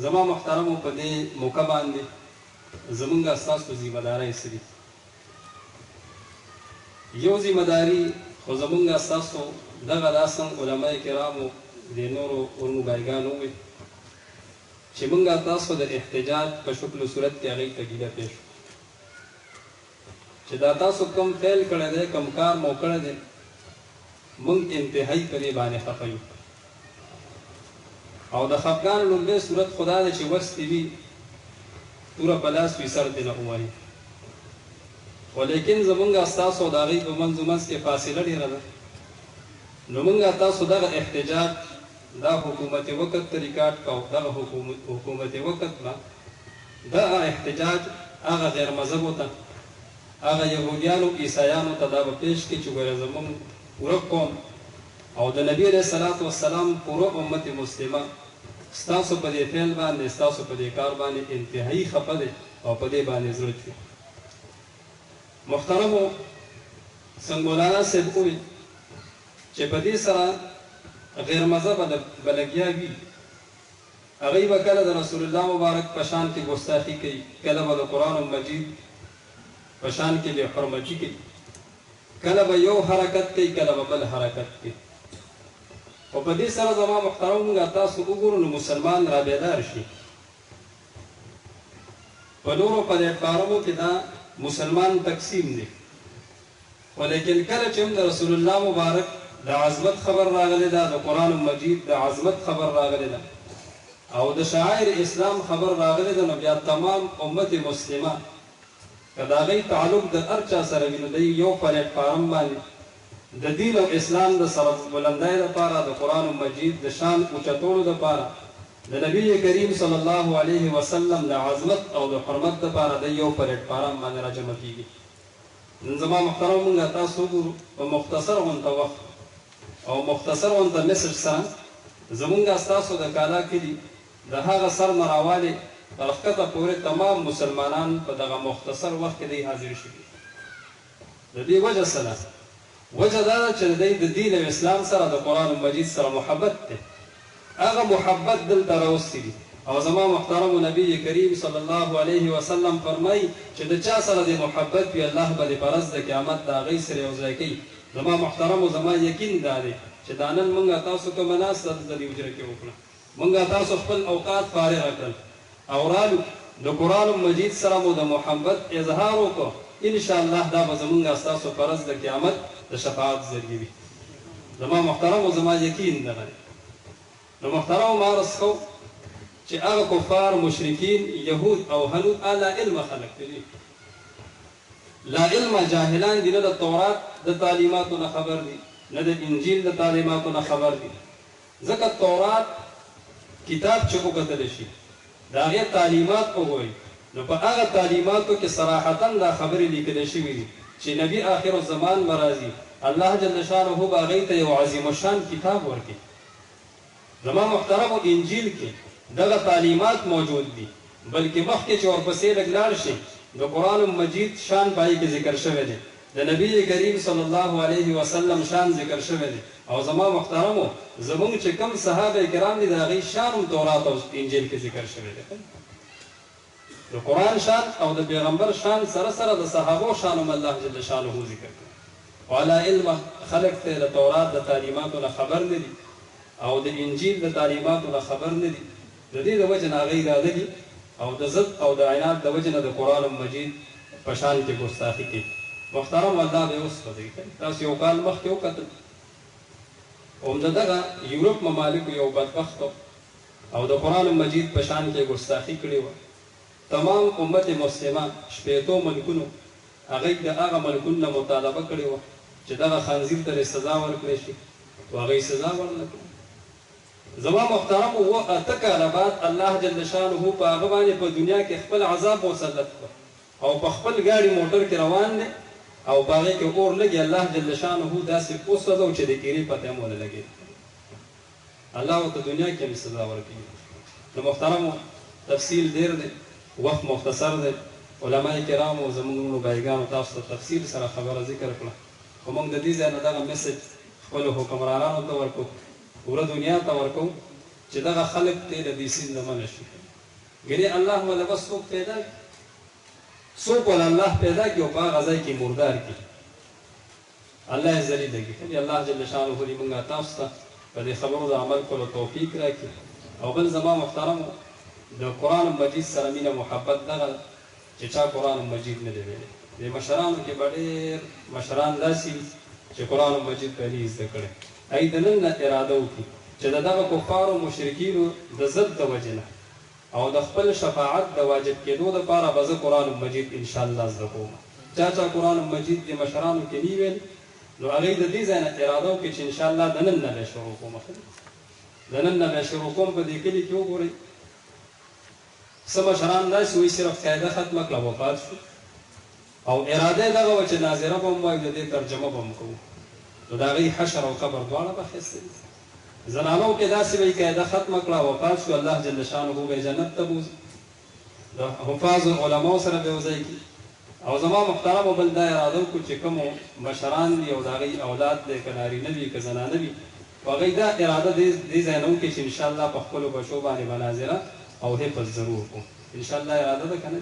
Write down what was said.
زما محترمو په دې موقع باندې زمونږ ستاسو ذمہ دارۍ څه دي؟ یو ذمہ داري خو زمونږ ستاسو دغه داسن علما کرامو د نورو علمو بایګانو وي چې مونږ تاسو د احتجاج په شکل صورت کې هغې ته ګیله پېښ چې دا تاسو کوم فعل کړی دی کوم کار مو کړی دی مونږ انتهایي په دې باندې خفه یو او د خفګان لومبۍ صورت خدا دی چې وس دې وي توره په لاس وي سر دې نه ووهي خو لیکن زمونږ ستاسو د هغې په منځ منځ کې فاصله ډېره ده نو مونږ تاسو دغه احتجاج دا حکومت وقت ته ریکارډ کوو دغه حکومت وقت به دغه احتجاج هغه غیر مذهبو ته هغه یهودیانو عیسایانو ته دا به پیش کړي چې ګوره زمونږ پوره قوم او د نبي علیه الصلاة والسلام پوره امت مسلمه ستاسو په دې فعل باندې ستاسو په دې کار باندې انتهایي خفه دی او په دې باندې زړه چوي محترمو څنګه مولانا صاحب وویل چې په دې سره غیر مذهبه به لګیا وي هغوی به کله د رسول الله مبارک په شان کې ګستاخي کوي کله به د قرآن مجید په شان کې بې حرمتي کوي کله به یو حرکت کوي کله به بل حرکت کوي او په دې سره زما محترم موږ تاسو وګورو نو مسلمان را بیدار شي په نورو پلیټفارمو کې دا مسلمان تقسیم دی خو لیکن کله چې هم د رسول الله مبارک د عظمت خبر راغلی ده د قرآن مجید د عظمت خبر راغلی ده او د شعائر اسلام خبر راغلی ده نو بیا تمام امت مسلمه که د هغوی تعلق د هر چا سره وي نو دی یو پلیټفارم باندې د دین او اسلام د سر بلندۍ دپاره د قرآن مجید د شان اوچتولو دپاره د نبی کریم صلی الله علیه وسلم د عظمت او د حرمت دپاره د یو پلیټفارم باندې راجمع کیږي نن زما محترم موږ تاسو وګورو په مختصر غونته وخت او مختصر غونته میسج سره زمونږ ستاسو د کالا کلي د هغه سر نه راوالې تر ښکته پورې تمام مسلمانان په دغه مختصر وخت کې دی حاضر شوي د دې وجه څه ده وجه دا ده چې د دین او اسلام سره د قرآن مجید سره محبت دی هغه محبت دلته راوستي دي او زما محترم نبی کریم صلی الله علیه وسلم فرمایي چې د چا سره د محبت وي الله به د په ورځ د قیامت د هغوی سره یو ځای کوي زما محترمو زما یقین دا دی چې دا نن موږ تاسو کومه ناسته دلته دې حجره کې وکړه موږ تاسو خپل اوقات فارغه کړل او رالو د قرآن مجید سره مو د محبت اظهار وکړو انشاءالله دا به زمونږ ستاسو په ورځ د قیامت د شفاعت ذریعه وي زما محترمو زما یقین دغه دی نو محترمو ما عرض کوو چې هغه کفار مشرکین یهود او هنود لا علم خلق دي لا علم جاهلان دي نه د تورات د تعلیماتو نه خبر دي نه د انجیل د تعلیماتو نه خبر دي ځکه تورات کتاب چې وکتلی شي د هغې تعلیمات وګورئ نو په هغه تعلیماتو کې صراحتا دا خبرې لیکلی شوي دي چې نبي آخر الزمان به راځي الله جل شانه به هغوی ته یو عظیم الشان کتاب ورکړي زما محترمو انجیل کې دغه تعلیمات موجود دي بلکې مخکې چې ورپسې لږ لاړ شي د قرآن مجید شان په هغې کې ذکر شوی دی د نبی کریم صلی الله علیه وسلم شان ذکر شوی دی او زما محترمو زمونږ چې کوم صحابه کرام دي د هغوی شان هم تورات او انجیل کې ذکر شوی دی د قرآن شان او د پیغمبر شان سره سره د صحابو شان هم الله جل شانه ذکر کړي وعلى علم خلق ته د تورات د تعلیماتو نه خبر نه دي او د انجیل د تعلیماتو نه خبر نه دي د دې د وجه نه هغوی راغلي او د ضد او د عناد د وجه نه د قرآن مجید په شان کې ګستاخي کوي محترم الله به اوس په دې تاسو یو کال مخکې وکتل او د دغه یورپ ممالکو یو بدبختو او د قرآن مجید په شان کې ګستاخي کړې وه تمام امت مسلمه شپېتو ملکونو هغوی د هغه ملکونو نه مطالبه کړې وه چې دغه خنزیر ته سزا ورکړی شي خو هغوی سزا ورنه کړه زما محترم و اته کاله بعد الله جل شانه په هغه باندې په دنیا کې خپل عذاب مسلط کړ او په خپل ګاډي موټر کې روان دی او په هغې کې اور لګي الله جل شانه داسې وسوځو چې د تیرې پته هم ونه لګېد الله ورته دنیا کې هم سزا ورکوي د محترمو تفصیل ډېر دی وخت مختصر دی علما کرامو زموږ نورو بایګانو تاسو ته تفصیل سره خبره ذکر کړه خو موږ د دې ځای نه دغه میسج خپلو حکمرانانو ته ورکړو پوره دنیا ته ورکوو چې دغه خلک ته د دې سیز نه منع شي ګنې الله ولا بس څوک پیدا څوک ولا الله پیدا کړي او په هغه ځای کې مردار کړي الله یې ذلیله کړي. الله جل شانه دې موږ تاسو ته په دې خبرو د عمل کولو توفیق راکړي. او بل زما محترمو د قرآن مجید سره مینه محبت دغه چې چا قرآن مجید نه دی ویلی. د مشرانو کې به ډېر مشران داسې وي چې قرآن مجید پهلې زده کړی ای د نن نه اراده وکړي چې د دغه کفارو مشرکینو د ضد د وجې نه او د خپل شفاعت د واجب کېدو دپاره به زه قرآن مجید انشاءالله زده کوم. چا قرآن مجید د مشرانو کې نه ویل نو هغوی د دې ځای نه اراده وکړي چې انشاءالله د نن نه به شروع کوم. د نن نه به شروع کوم. په دې کلي کې وګورئ څه مشران داسې وایي صرف قاعده ختمه کړه وفات شو او اراده یې دغه وه چې ناظره به هم وایو د دې ترجمه به هم کوو نو د هغوی حشر او قبر دواړه به ښایسته دي. زنانو کې داسې به یې قاعده ختمه کړه وفات شو الله جل شانه به یې جنت ته بوځي د حفاظو علماو سره به یو ځای کړي. او زما محترمو بل دا اراده وکړو چې کومو مشران دي او د هغوی اولاد دی که نارینه وي که زنانه وي هغوی دا اراده دې ځای نه وکړي چې انشاءالله په خپلو بچو باندې به ناظره او حفظ ضرور کو. انشاءالله اراده ده که نه